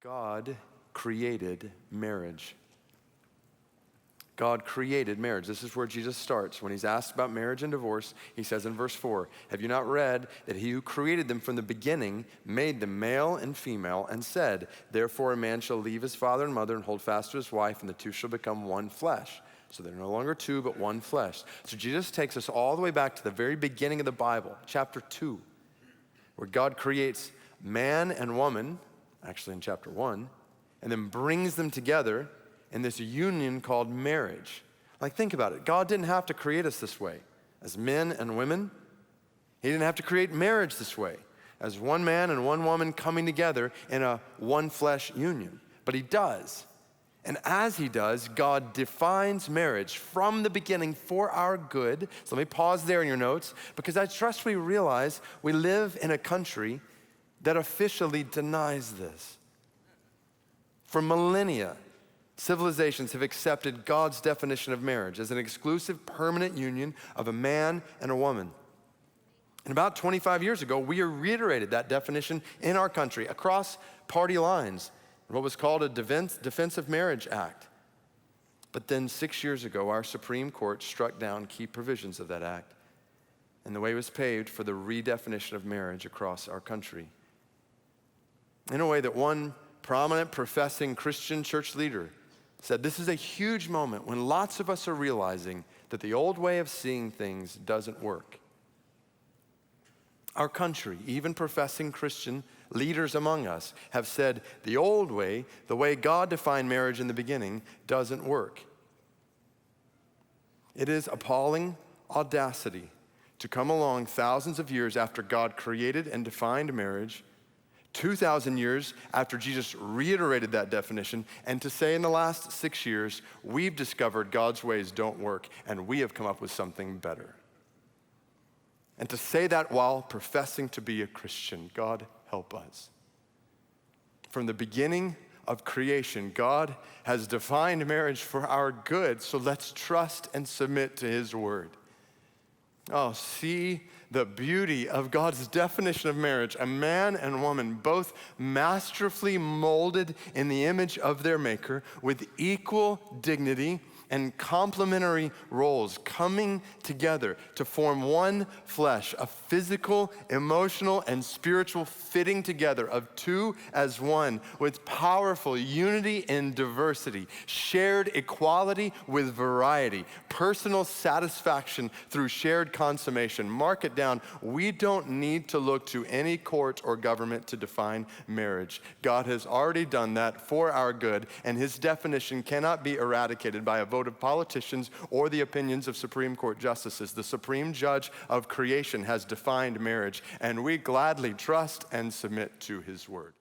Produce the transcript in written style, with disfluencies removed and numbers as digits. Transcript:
God created marriage. God created marriage. This is where Jesus starts. When he's asked about marriage and divorce, he says in verse 4, "Have you not read that he who created them from the beginning made them male and female and said, therefore a man shall leave his father and mother and hold fast to his wife, and the two shall become one flesh." So they're no longer two, but one flesh. So Jesus takes us all the way back to the very beginning of the Bible, chapter 2, where God creates man and woman, actually in chapter 1, and then brings them together in this union called marriage. Like, think about it. God didn't have to create us this way as men and women. He didn't have to create marriage this way as one man and one woman coming together in a one flesh union. But he does. And as he does, God defines marriage from the beginning for our good. So let me pause there in your notes, because I trust we realize we live in a country that officially denies this. For millennia, civilizations have accepted God's definition of marriage as an exclusive, permanent union of a man and a woman. And about 25 years ago, we reiterated that definition in our country across party lines, what was called a Defense of Marriage Act. But then 6 years ago, our Supreme Court struck down key provisions of that act, and the way was paved for the redefinition of marriage across our country. In a way that one prominent professing Christian church leader said, this is a huge moment when lots of us are realizing that the old way of seeing things doesn't work. Our country, even professing Christian leaders among us, have said the old way, the way God defined marriage in the beginning, doesn't work. It is appalling audacity to come along thousands of years after God created and defined marriage, 2,000 years after Jesus reiterated that definition, and to say in the last 6 years, we've discovered God's ways don't work and we have come up with something better. And to say that while professing to be a Christian, God help us. From the beginning of creation, God has defined marriage for our good, so let's trust and submit to his word. Oh, see the beauty of God's definition of marriage, a man and woman both masterfully molded in the image of their maker with equal dignity and complementary roles coming together to form one flesh, a physical, emotional, and spiritual fitting together of two as one with powerful unity in diversity, shared equality with variety, personal satisfaction through shared consummation. Mark it down. We don't need to look to any court or government to define marriage. God has already done that for our good, and his definition cannot be eradicated by a vote of politicians or the opinions of Supreme Court justices. The supreme judge of creation has defined marriage, and we gladly trust and submit to his word.